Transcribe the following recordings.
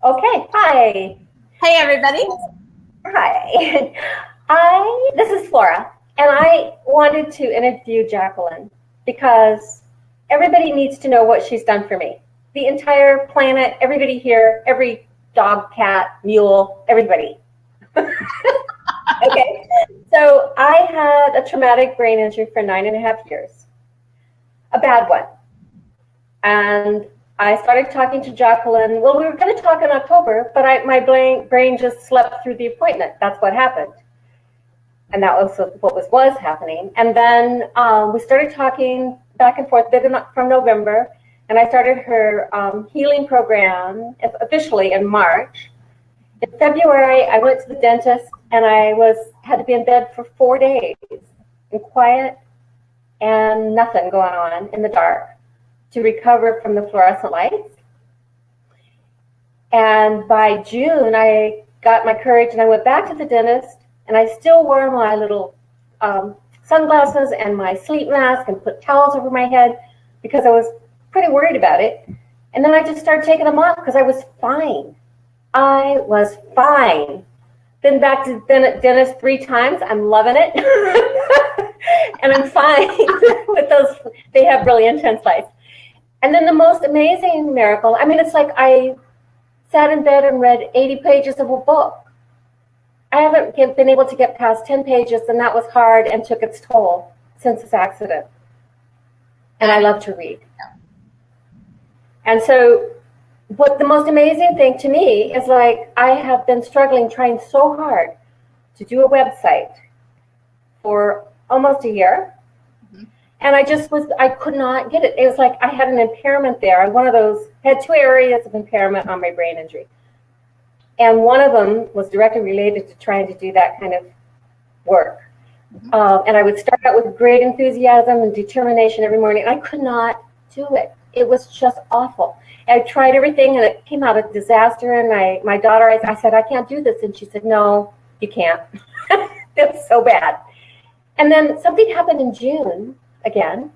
Okay, hi. Hey, everybody. Hi. This is Flora, and I wanted to interview Jacqueline because everybody needs to know what she's done for me. The entire planet, everybody here, every dog, cat, mule, everybody. Okay, so I had a traumatic brain injury for 9.5 years, a bad one. And I started talking to Jacqueline. Well, we were going to talk in October, but my brain just slept through the appointment. That's what happened. And that was what was happening. And then we started talking back and forth from November. And I started her healing program officially in March. In February, I went to the dentist, and I had to be in bed for 4 days in quiet and nothing going on in the dark to recover from the fluorescent lights. And by June, I got my courage and I went back to the dentist, and I still wore my little sunglasses and my sleep mask and put towels over my head because I was pretty worried about it. And then I just started taking them off because I was fine. I was fine. Been back to dentist 3 times. I'm loving it. And I'm fine with those. They have really intense lights. And then the most amazing miracle, I mean, it's like I sat in bed and read 80 pages of a book. I haven't been able to get past 10 pages, and that was hard and took its toll since this accident. And I love to read. And so what the most amazing thing to me is, like, I have been trying so hard to do a website for almost a year. And I could not get it. It was like I had an impairment there. I had 2 areas of impairment on my brain injury. And one of them was directly related to trying to do that kind of work. And I would start out with great enthusiasm and determination every morning. And I could not do it. It was just awful. I tried everything, and it came out a disaster. And my daughter, I said, I can't do this. And she said, no, you can't. It was so bad. And then something happened in June again,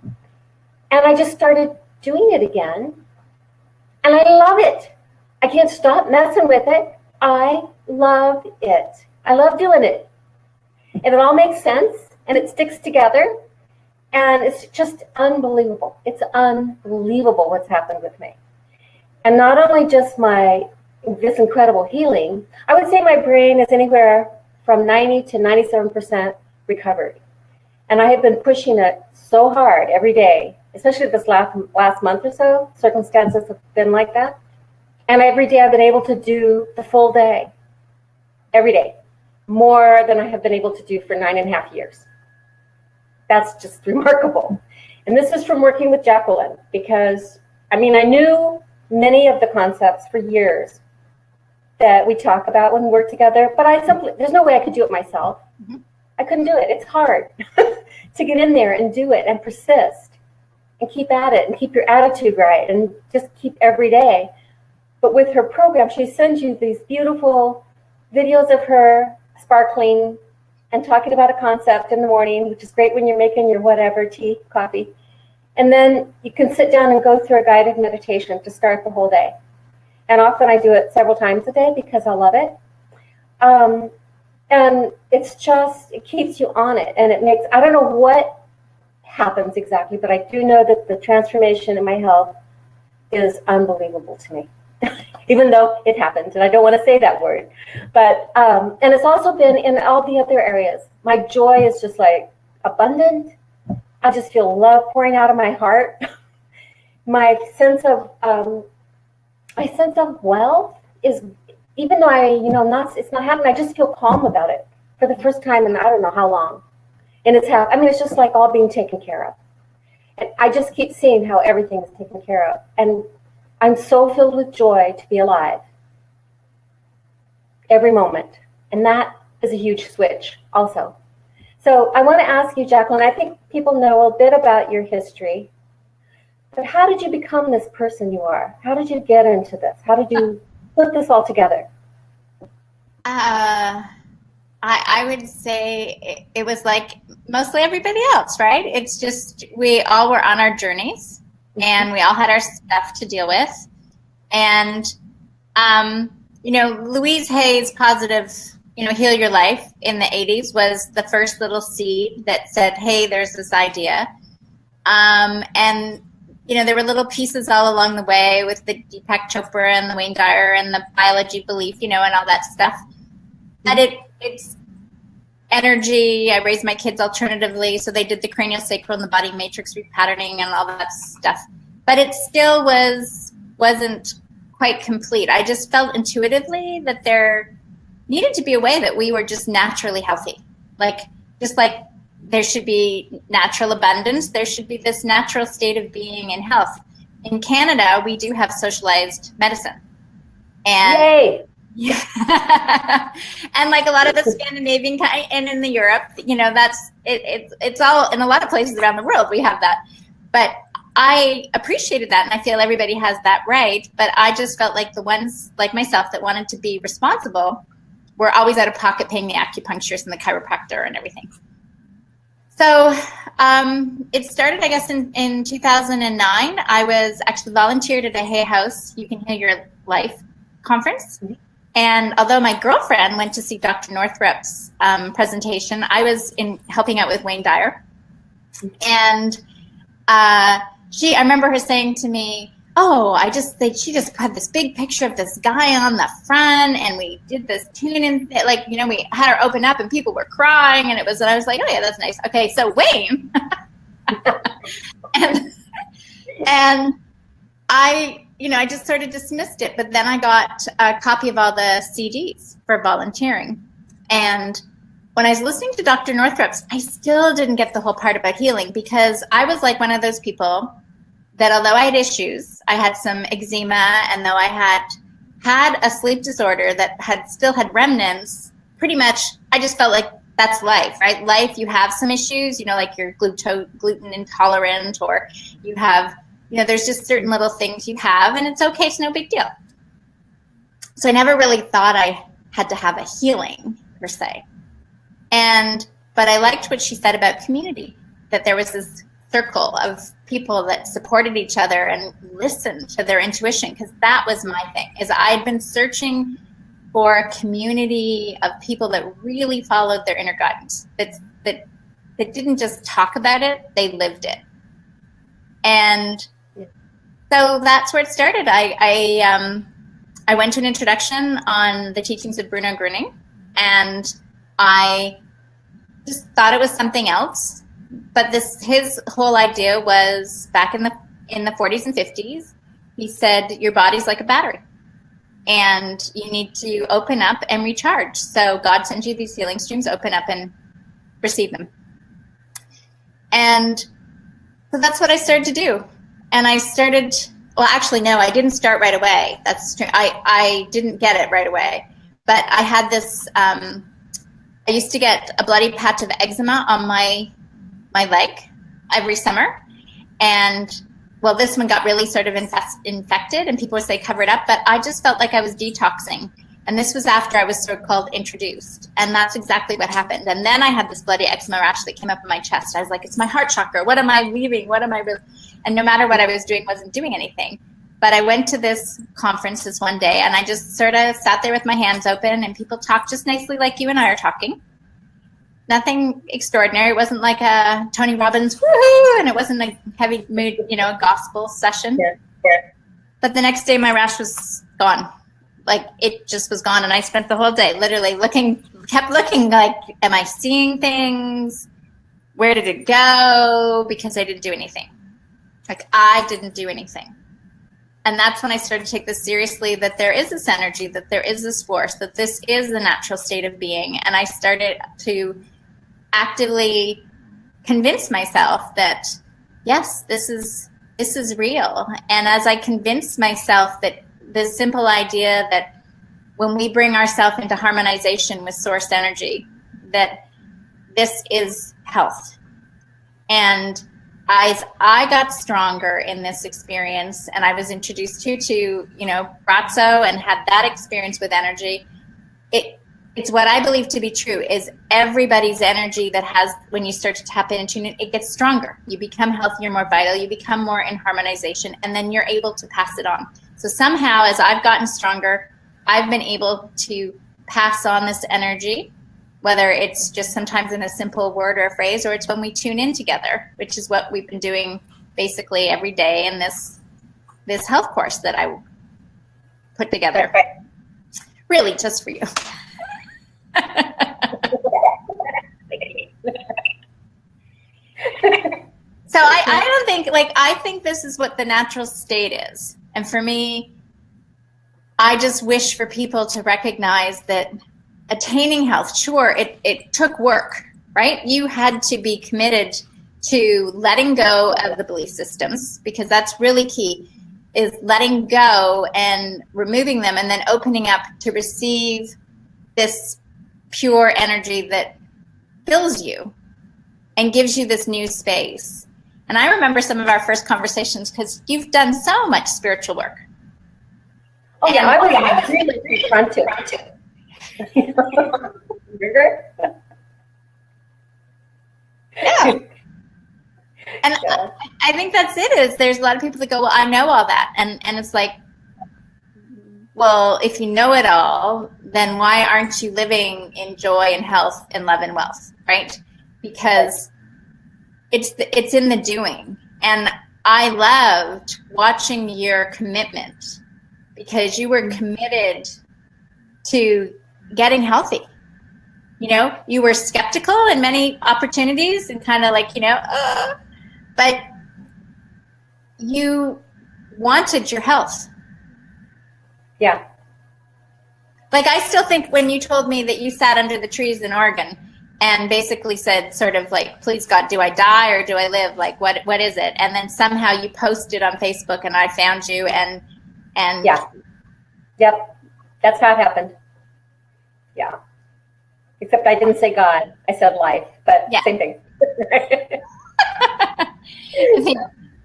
and I just started doing it again, and I love it. I can't stop messing with it. I love it. I love doing it, and it all makes sense, and it sticks together, and it's just unbelievable. It's unbelievable what's happened with me. And not only just this incredible healing, I would say my brain is anywhere from 90 to 97% recovered. And I have been pushing it so hard every day, especially this last month or so. Circumstances have been like that. And every day I've been able to do the full day. Every day. More than I have been able to do for 9.5 years. That's just remarkable. And this is from working with Jacqueline, because, I mean, I knew many of the concepts for years that we talk about when we work together, but there's no way I could do it myself. I couldn't do it. It's hard to get in there and do it and persist and keep at it and keep your attitude right and just keep every day. But with her program, she sends you these beautiful videos of her sparkling and talking about a concept in the morning, which is great when you're making your whatever, tea, coffee. And then you can sit down and go through a guided meditation to start the whole day. And often I do it several times a day because I love it. And it keeps you on it. And I don't know what happens exactly, but I do know that the transformation in my health is unbelievable to me, even though it happens. And I don't want to say that word. But, and it's also been in all the other areas. My joy is just like abundant. I just feel love pouring out of my heart. My sense of wealth is, even though it's not happening, I just feel calm about it for the first time in I don't know how long. And it's just like all being taken care of. And I just keep seeing how everything is taken care of. And I'm so filled with joy to be alive every moment. And that is a huge switch also. So I want to ask you, Jacqueline, I think people know a bit about your history, but how did you become this person you are? How did you get into this? How did you put this all together? I would say it was like mostly everybody else, right? It's just we all were on our journeys, and we all had our stuff to deal with. And Louise Hay's positive, heal your life in the 80s was the first little seed that said, hey, there's this idea. And there were little pieces all along the way with the Deepak Chopra and the Wayne Dyer and the biology belief, and all that stuff. But it's energy. I raised my kids alternatively, so they did the craniosacral and the body matrix repatterning and all that stuff. But it still wasn't quite complete. I just felt intuitively that there needed to be a way that we were just naturally healthy. Just like there should be natural abundance, there should be this natural state of being in health. In Canada, we do have socialized medicine. And yay! Yeah. And like a lot of the Scandinavian and in the Europe, that's it's all in a lot of places around the world we have that. But I appreciated that, and I feel everybody has that right. But I just felt like the ones like myself that wanted to be responsible were always out of pocket paying the acupuncturist and the chiropractor and everything. So it started, I guess, in 2009. I was actually volunteered at a Hay House You Can Heal Your Life conference. And although my girlfriend went to see Dr. Northrup's presentation, I was helping out with Wayne Dyer. And I remember her saying to me, oh, she just had this big picture of this guy on the front, and we did this tune and we had her open up and people were crying, and I was like, oh yeah, that's nice. Okay, so Wayne, and I just sort of dismissed it, but then I got a copy of all the CDs for volunteering, and when I was listening to Dr. Northrup's, I still didn't get the whole part about healing, because I was like one of those people that although I had issues, I had some eczema, and though I had a sleep disorder that still had remnants, pretty much I just felt like that's life, right? Life, you have some issues, like you're gluten intolerant, or you have, there's just certain little things you have, and it's okay, it's no big deal. So I never really thought I had to have a healing per se. But I liked what she said about community, that there was this circle of people that supported each other and listened to their intuition, because that was my thing, is I'd been searching for a community of people that really followed their inner guidance, that didn't just talk about it, they lived it. And so that's where it started. I went to an introduction on the teachings of Bruno Grüning, and I just thought it was something else. But his whole idea was back in the 40s and 50s. He said your body's like a battery, and you need to open up and recharge. So God sends you these healing streams, open up and receive them. And so that's what I started to do. And I started, well, actually, no, I didn't start right away. That's true. I didn't get it right away. But I had this, I used to get a bloody patch of eczema on my leg every summer. And well, this one got really sort of infected, and people would say cover it up, but I just felt like I was detoxing. And this was after I was so-called introduced. And that's exactly what happened. And then I had this bloody eczema rash that came up in my chest. I was like, it's my heart chakra. What am I leaving? What am I really? And no matter what I was doing, wasn't doing anything. But I went to this conference this one day, and I just sort of sat there with my hands open, and people talked just nicely like you and I are talking. Nothing extraordinary. It wasn't like a Tony Robbins woohoo, and it wasn't a heavy mood, a gospel session. Yeah. But the next day, my rash was gone. Like, it just was gone, and I spent the whole day literally kept looking like, am I seeing things? Where did it go? Because I didn't do anything. Like, I didn't do anything. And that's when I started to take this seriously, that there is this energy, that there is this force, that this is the natural state of being. And I started to actively convince myself that, yes, this is real. And as I convinced myself that the simple idea that when we bring ourselves into harmonization with source energy, that this is health. And as I got stronger in this experience, and I was introduced to Bratzo, and had that experience with energy, it's what I believe to be true, is everybody's energy that has, when you start to tap in and tune in, it gets stronger. You become healthier, more vital, you become more in harmonization, and then you're able to pass it on. So somehow, as I've gotten stronger, I've been able to pass on this energy, whether it's just sometimes in a simple word or a phrase, or it's when we tune in together, which is what we've been doing basically every day in this health course that I put together. Right. Really, just for you. So I don't think, I think this is what the natural state is. And for me, I just wish for people to recognize that attaining health, sure, it took work, right? You had to be committed to letting go of the belief systems, because that's really key, is letting go and removing them and then opening up to receive this pure energy that fills you and gives you this new space. And I remember some of our first conversations because you've done so much spiritual work. Oh, yeah, I was really confronted. Yeah. And yeah. I think that's it, is there's a lot of people that go, well, I know all that. And it's like, well, if you know it all, then why aren't you living in joy and health and love and wealth, right? Because it's in the doing. And I loved watching your commitment, because you were committed to getting healthy. You know, you were skeptical in many opportunities and kind of like, but you wanted your health. Yeah. Like, I still think when you told me that you sat under the trees in Oregon and basically said sort of like, please God, do I die or do I live? Like, what is it? And then somehow you posted on Facebook and I found you and yeah. Yep. That's how it happened. Yeah. Except I didn't say God. I said life, but yeah. Same thing.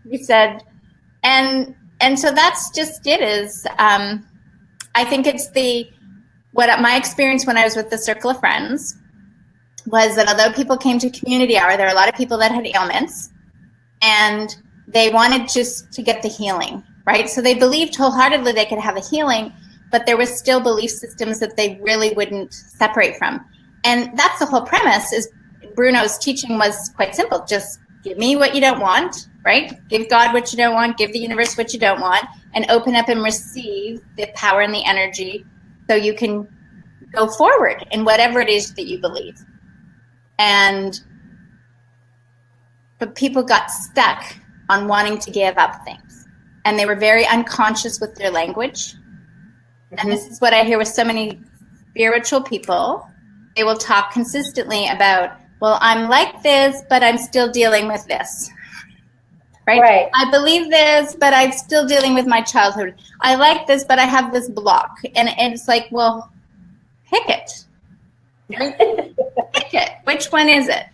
You said, and so that's just it, is, I think it's what my experience when I was with the Circle of Friends was that although people came to community hour, there were a lot of people that had ailments and they wanted just to get the healing, right? So they believed wholeheartedly they could have a healing, but there was still belief systems that they really wouldn't separate from. And that's the whole premise, is Bruno's teaching was quite simple. Just give me what you don't want, right? Give God what you don't want, give the universe what you don't want, and open up and receive the power and the energy so you can go forward in whatever it is that you believe. But people got stuck on wanting to give up things. And they were very unconscious with their language. Mm-hmm. And this is what I hear with so many spiritual people. They will talk consistently about, well, I'm like this, but I'm still dealing with this. Right? I believe this, but I'm still dealing with my childhood. I like this, but I have this block. And it's like, well, pick it. Pick it. Which one is it?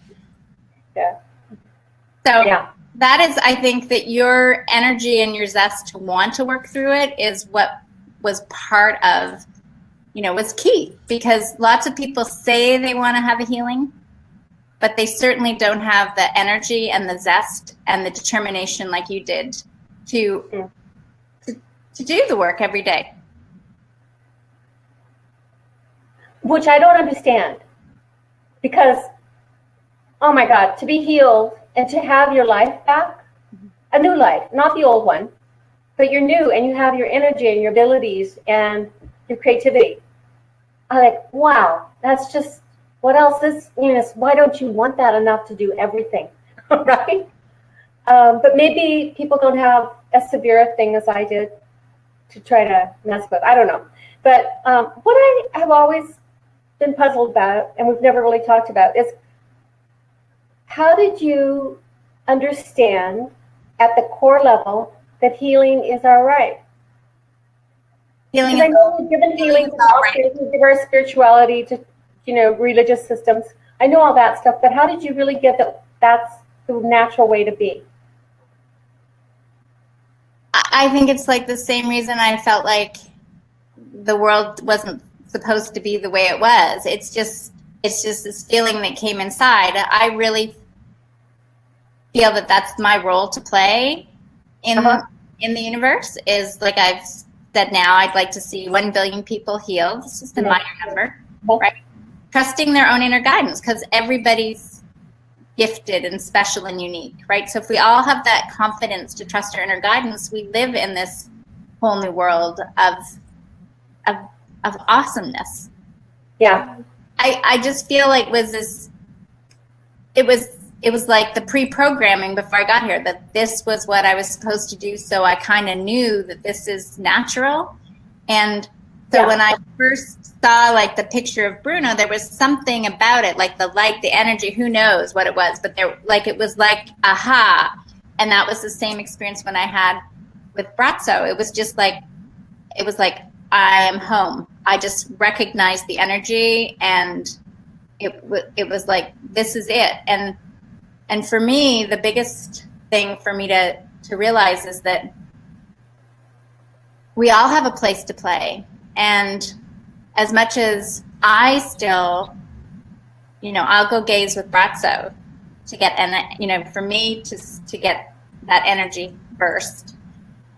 Yeah. So yeah. That is, I think, that your energy and your zest to want to work through it is what was part of, was key. Because lots of people say they want to have a healing, but they certainly don't have the energy and the zest and the determination like you did to do the work every day. Which I don't understand. Because, oh my God, to be healed and to have your life back, a new life, not the old one, but you're new and you have your energy and your abilities and your creativity. I'm like, wow, that's just, what else is, why don't you want that enough to do everything, right? But maybe people don't have as severe a thing as I did to try to mess with. I don't know. But what I have always been puzzled about, and we've never really talked about, is how did you understand at the core level that healing is all right? Healing, I know we've given healing to all diverse spirituality, to religious systems. I know all that stuff, but how did you really get that that's the natural way to be? I think it's like the same reason I felt like the world wasn't supposed to be the way it was. It's just this feeling that came inside. I really feel that that's my role to play in the universe, is like I've said now I'd like to see 1 billion people healed. This is the minor number, right? Trusting their own inner guidance, because everybody's gifted and special and unique, right? So if we all have that confidence to trust our inner guidance, we live in this whole new world of awesomeness. Yeah. I just feel like it was like the pre-programming before I got here, that this was what I was supposed to do. So I kind of knew that this is natural. And so when I first saw like the picture of Bruno, there was something about it, like the light, the energy, who knows what it was, but it was like, aha. And that was the same experience when I had with Brazzo. It was just like, I am home. I just recognized the energy, and it was like, this is it. And for me, the biggest thing for me to realize is that we all have a place to play. And as much as I still, I'll go gaze with Brazzo to get, and for me to get that energy burst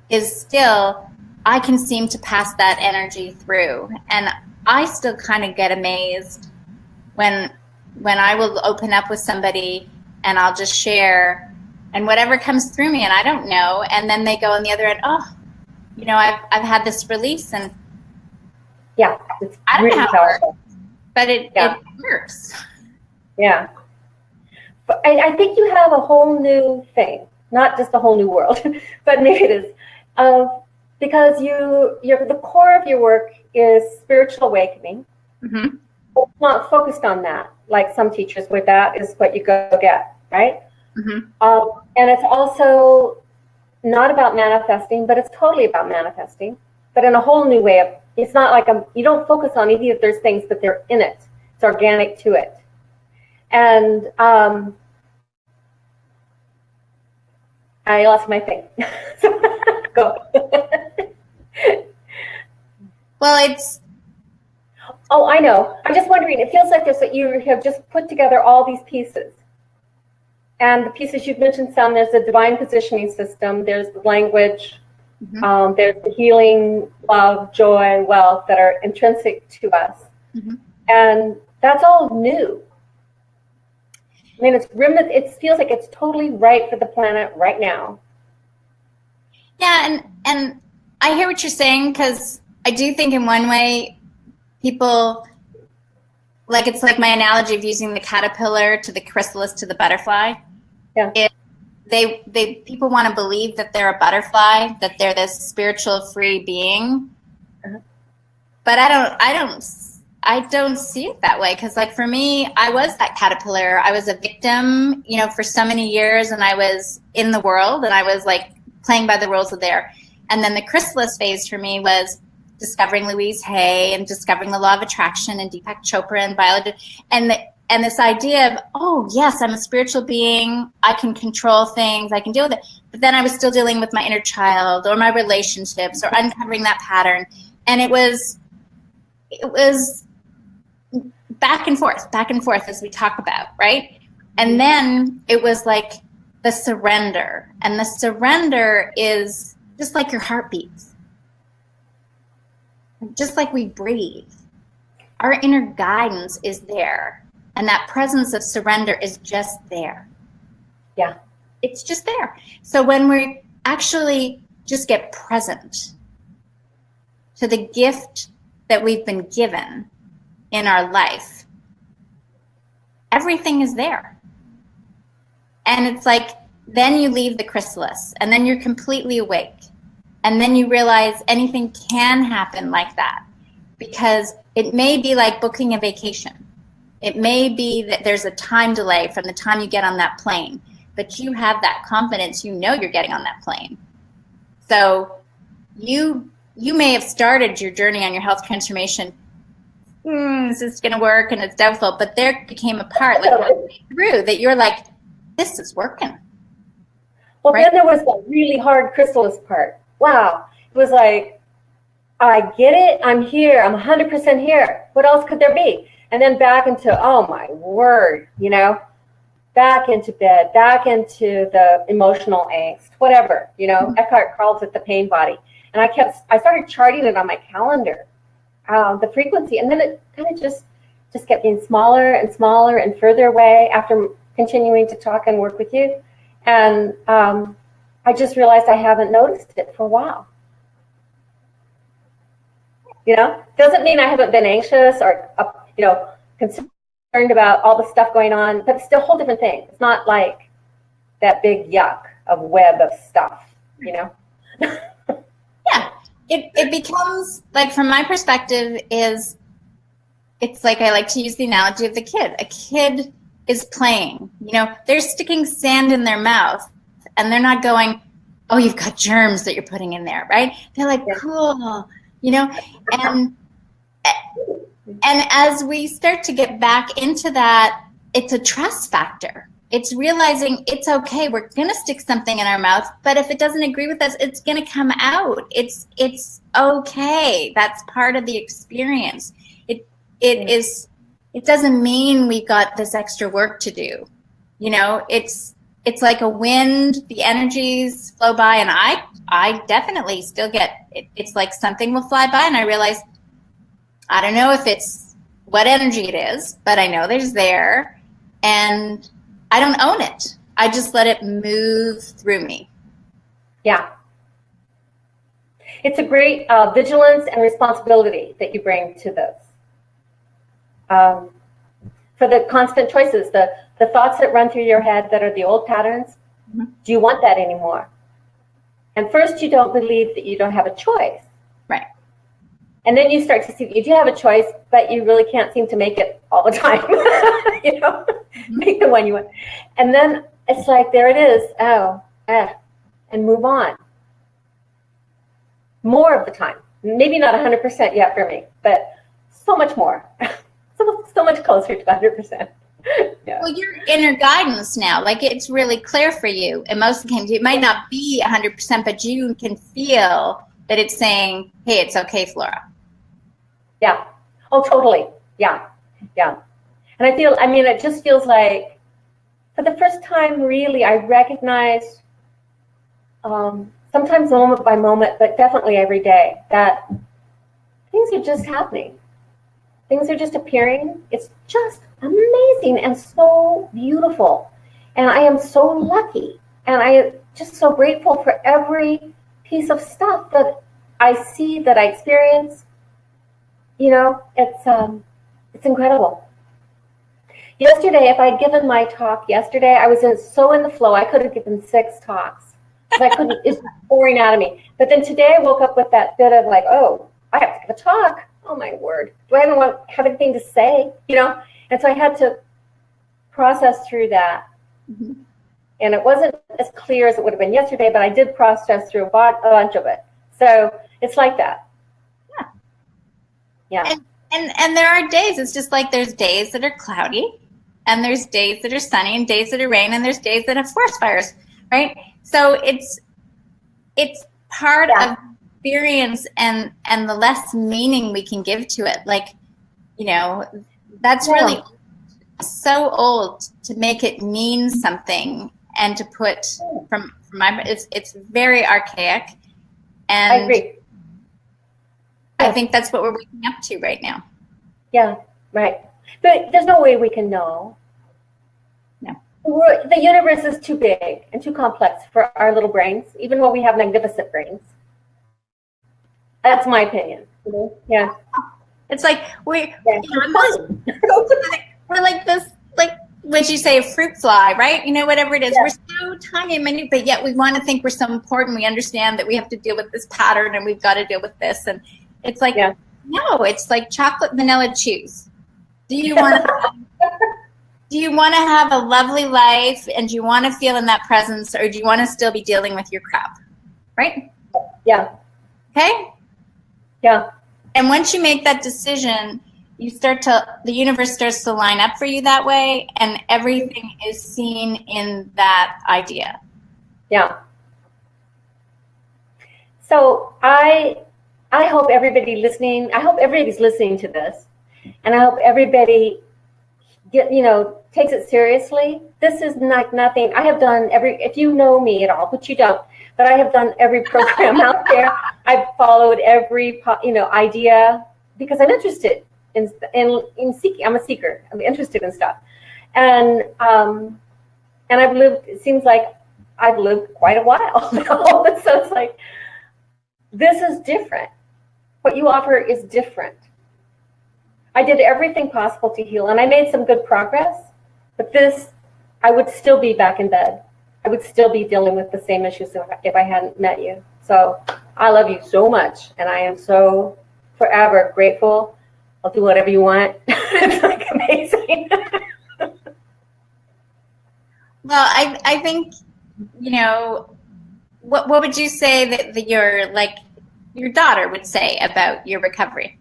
is still, I can seem to pass that energy through. And I still kind of get amazed when I will open up with somebody and I'll just share, and whatever comes through me, and I don't know, and then they go on the other end, I've had this release, and it's I don't really know how powerful. it works, but it works. Yeah. But I think you have a whole new thing, not just a whole new world, but maybe it is, because the core of your work is spiritual awakening. Mm-hmm. It's not focused on that, like some teachers, where that is what you go get, right? Mm-hmm. And it's also not about manifesting, but it's totally about manifesting, but in a whole new way. It's not like you don't focus on any of those things, but they're in it. It's organic to it. And I lost my thing. Go. Well, it's... Oh, I know. I'm just wondering, it feels like you have just put together all these pieces. And the pieces you've mentioned there's the divine positioning system, there's the language, Mm-hmm. There's the healing, love, joy, wealth that are intrinsic to us. Mm-hmm. And that's all new. I mean, it feels like it's totally right for the planet right now. Yeah, and I hear what you're saying, because I do think in one way people, like, it's like my analogy of using the caterpillar to the chrysalis to the butterfly. Yeah. People want to believe that they're a butterfly, that they're this spiritual free being. Uh-huh. But I don't see it that way, because, like, for me, I was that caterpillar. I was a victim, for so many years, and I was in the world, and I was like playing by the rules of there. And then the chrysalis phase for me was discovering Louise Hay and discovering the law of attraction and Deepak Chopra and biology, and this idea of, oh yes, I'm a spiritual being, I can control things, I can deal with it. But then I was still dealing with my inner child or my relationships or uncovering that pattern, and it was back and forth as we talk about, right? And then it was like the surrender, and the surrender is just like your heart beats. Just like we breathe, our inner guidance is there, and that presence of surrender is just there. Yeah. It's just there. So when we actually just get present to the gift that we've been given in our life, everything is there. And it's like, then you leave the chrysalis, and then you're completely awake. And then you realize anything can happen like that, because it may be like booking a vacation. It may be that there's a time delay from the time you get on that plane, but you have that confidence, you're getting on that plane. So you may have started your journey on your health transformation, is this going to work? And it's doubtful, but there became a part like through that you're like, this is working. Well, right? Then there was the really hard chrysalis part. Wow. It was like, I get it. I'm here. I'm 100% here. What else could there be? And then back into, oh my word, back into bed, back into the emotional angst, whatever, Eckhart calls it the pain body. And I started charting it on my calendar, the frequency, and then it kind of just kept getting smaller and smaller and further away after continuing to talk and work with you. And I just realized I haven't noticed it for a while. You know, doesn't mean I haven't been anxious or, concerned about all the stuff going on, but it's still a whole different thing. It's not like that big yuck of web of stuff, you know? Yeah. It becomes, like, from my perspective, it's like, I like to use the analogy of the kid. A kid is playing, you know, they're sticking sand in their mouth and they're not going, oh, you've got germs that you're putting in there, right? They're like, cool, you know, and as we start to get back into that, it's a trust factor. It's realizing it's okay. We're going to stick something in our mouth, but if it doesn't agree with us, it's going to come out. It's okay. That's part of the experience. It doesn't mean we've got this extra work to do. You know, it's like a wind, the energies flow by, and I definitely still get it. It's like something will fly by and I realize, I don't know if it's what energy it is, but I know there's there, and I don't own it. I just let it move through me. Yeah. It's a great vigilance and responsibility that you bring to this. For the constant choices, the thoughts that run through your head that are the old patterns, do you want that anymore? And first, you don't believe that you don't have a choice. Right. And then you start to see that you do have a choice, but you really can't seem to make it all the time. You know, make the one you want. And then it's like, there it is. And move on. More of the time. Maybe not 100% yet for me, but so much more. So much closer to 100%. Yeah. Well, your inner guidance now, like, it's really clear for you. In most cases, it might not be 100%, but you can feel that it's saying, hey, it's okay, Flora. Yeah. Oh, totally. Yeah. Yeah. And it just feels like, for the first time, really, I recognize, sometimes moment by moment, but definitely every day, that things are just happening. Things are just appearing. It's just amazing and so beautiful. And I am so lucky. And I am just so grateful for every piece of stuff that I see, that I experience. You know, it's incredible. Yesterday, if I'd given my talk yesterday, I was so in the flow, I could have given 6 talks. It's pouring out of me. But then today I woke up with that bit of like, oh, I have to give a talk. Oh my word. Do I even have anything to say? You know? And so I had to process through that. Mm-hmm. And it wasn't as clear as it would have been yesterday, but I did process through a bunch of it. So it's like that. Yeah. And there are days, it's just like there's days that are cloudy, and there's days that are sunny, and days that are rain, and there's days that have forest fires, right? So it's part of experience, and the less meaning we can give to it. Like, you know, that's really so old to make it mean something, and to put from my, it's very archaic. And I agree. I think that's what we're waking up to right now. Yeah, right. But there's no way we can know. No. The universe is too big and too complex for our little brains, even when we have magnificent brains. That's my opinion. Yeah. It's like we're like this, like what you say, a fruit fly, right? You know, whatever it is. Yeah. We're so tiny and minute, but yet we want to think we're so important. We understand that we have to deal with this pattern, and we've got to deal with this. And it's like, no, it's like chocolate vanilla chews. Do you want to have a lovely life, and do you want to feel in that presence, or do you want to still be dealing with your crap? Right? Yeah. Okay? Yeah. And once you make that decision, the universe starts to line up for you that way, and everything is seen in that idea. Yeah. So I hope everybody listening, I hope everybody's listening to this, and I hope everybody takes it seriously. This is like nothing. I have done if you know me at all, but you don't, but I have done every program out there. I've followed every, idea because I'm interested in seeking. I'm a seeker. I'm interested in stuff. And I've lived, it seems like I've lived quite a while now. So it's like, this is different. What you offer is different. I did everything possible to heal, and I made some good progress, but this, I would still be back in bed. I would still be dealing with the same issues if I hadn't met you. So I love you so much, and I am so forever grateful. I'll do whatever you want. It's like amazing. Well, I think, what would you say that your daughter would say about your recovery?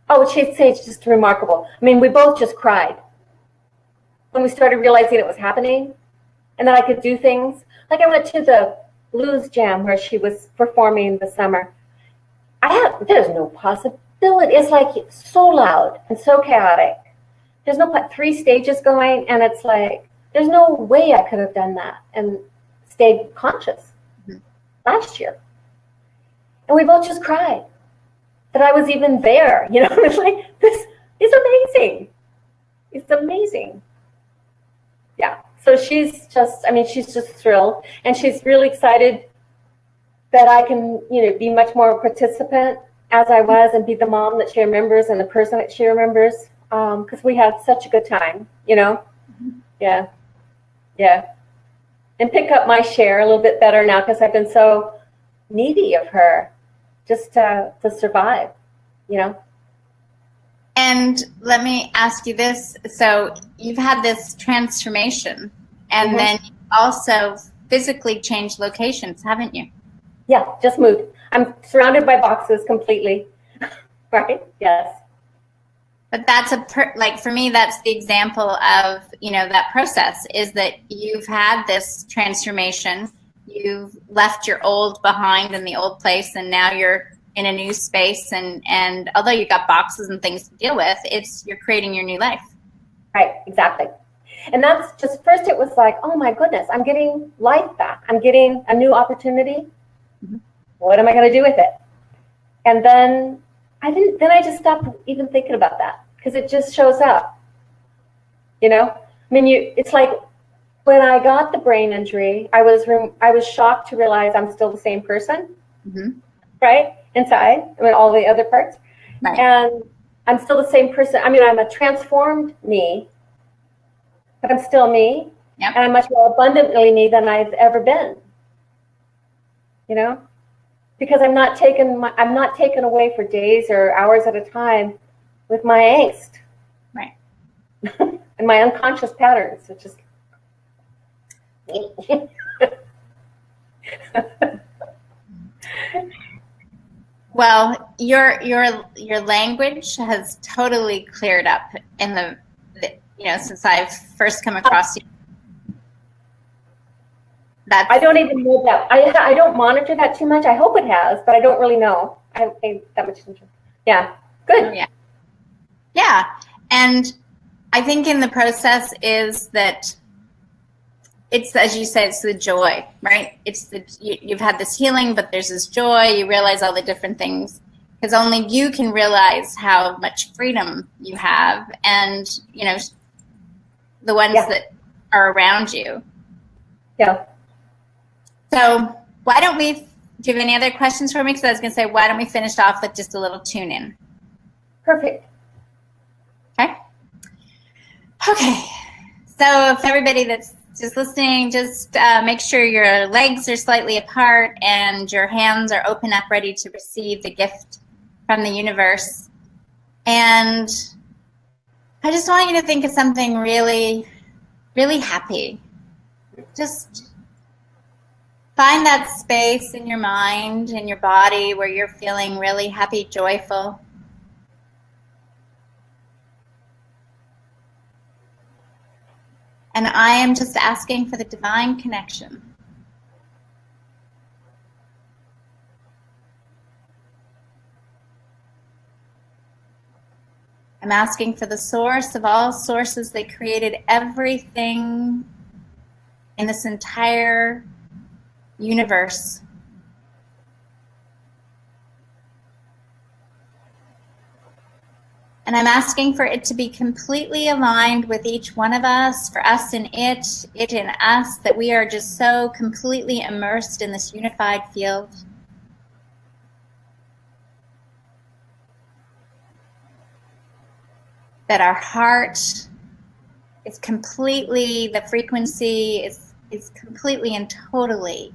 Oh, she'd say it's just remarkable. I mean, we both just cried when we started realizing it was happening, and that I could do things. Like I went to the blues jam where she was performing this summer. There's no possibility. It's like so loud and so chaotic. There's no 3 stages going, and it's like, there's no way I could have done that and stayed conscious last year. And we both just cried that I was even there. It's like, this is amazing. It's amazing. Yeah. So she's just thrilled, and she's really excited that I can, be much more a participant as I was, and be the mom that she remembers and the person that she remembers, because we had such a good time, Yeah. Yeah. And pick up my share a little bit better now, because I've been so needy of her just to survive, And let me ask you this. So you've had this transformation, and then you also physically changed locations, haven't you? Yeah, just moved. I'm surrounded by boxes completely. Right? Yes. But that's for me, that's the example of, that process is that you've had this transformation. You've left your old behind in the old place, and now you're in a new space. And although you've got boxes and things to deal with, you're creating your new life. Right, exactly. And that's just, first it was like, oh my goodness, I'm getting life back. I'm getting a new opportunity. Mm-hmm. What am I going to do with it? And then I just stopped even thinking about that, because it just shows up. It's like when I got the brain injury, I was shocked to realize I'm still the same person, right? Inside, all the other parts. Right. And I'm still the same person. I'm a transformed me, but I'm still me. Yep. And I'm much more abundantly me than I've ever been. Because I'm not taken away for days or hours at a time with my angst. Right. And my unconscious patterns, which is Well, your language has totally cleared up in the since I've first come across you. I don't even know that. I don't monitor that too much. I hope it has, but I don't really know. I haven't paid that much attention. Yeah. Good. Oh, yeah. Yeah. And I think in the process is that it's, as you said, it's the joy, right? It's you've had this healing, but there's this joy. You realize all the different things, because only you can realize how much freedom you have, and the ones that are around you. Yeah. So why don't we? Do you have any other questions for me? Because I was going to say, why don't we finish off with just a little tune in? Perfect. Okay. Okay. So if everybody that's just listening, just make sure your legs are slightly apart and your hands are open up, ready to receive the gift from the universe. And I just want you to think of something really, really happy. Just find that space in your mind, in your body, where you're feeling really happy, joyful. And I am just asking for the divine connection. I'm asking for the source of all sources that created everything in this entire universe And I'm asking for it to be completely aligned with each one of us, for us and it in us, that we are just so completely immersed in this unified field. That our heart is completely, the frequency is completely and totally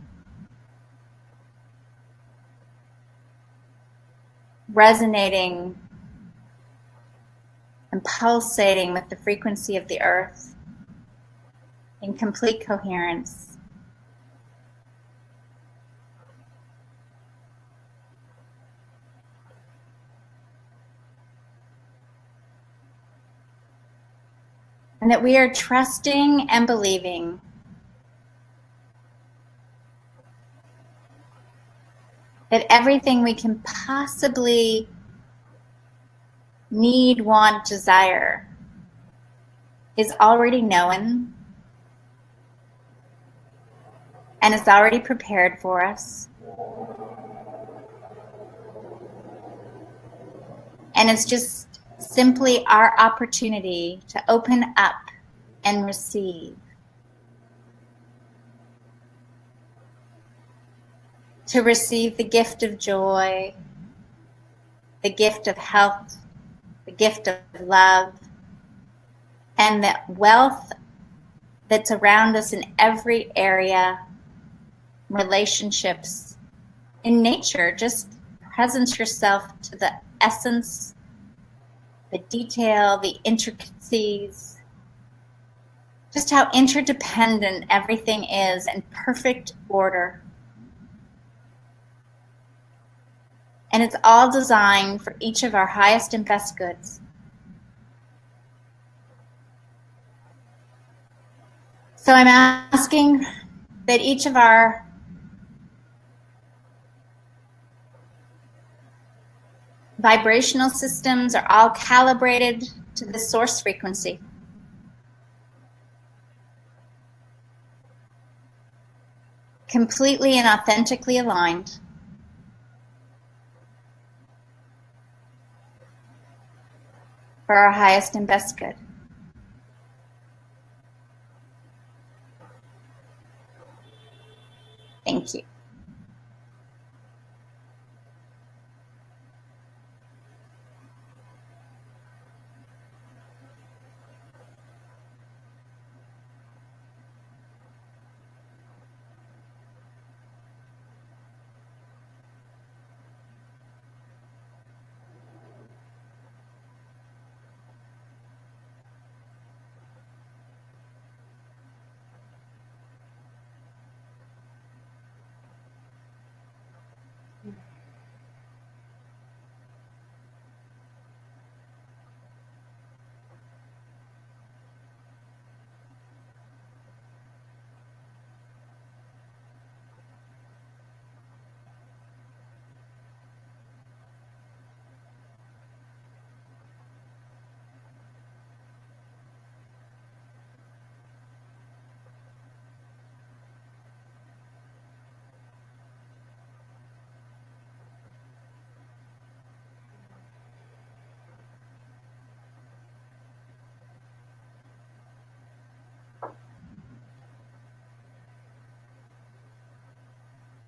resonating and pulsating with the frequency of the earth in complete coherence. And that we are trusting and believing that everything we can possibly need, want, desire is already known and is already prepared for us. And it's just simply our opportunity to open up and receive. To receive the gift of joy, the gift of health, the gift of love, and the wealth that's around us in every area, relationships, in nature. Just presence yourself to the essence, the detail, the intricacies, just how interdependent everything is in perfect order. And it's all designed for each of our highest and best goods. So I'm asking that each of our vibrational systems are all calibrated to the source frequency. Completely and authentically aligned. For our highest and best good. Thank you.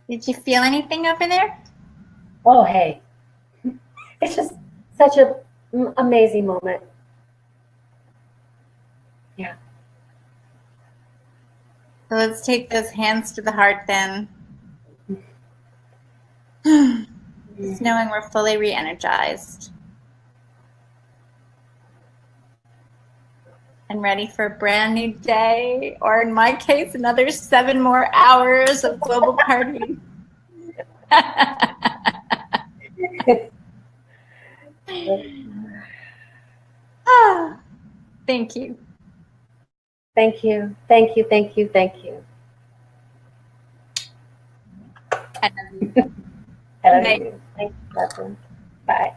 Did you feel anything over there? Oh, hey. It's just such an amazing moment. Yeah. So let's take those hands to the heart then. Just knowing we're fully re-energized. And ready for a brand new day, or in my case, another 7 more hours of global partying. Thank you. Thank you. Thank you. Thank you. Thank you. I love you. Thank you, Jacqueline. Bye.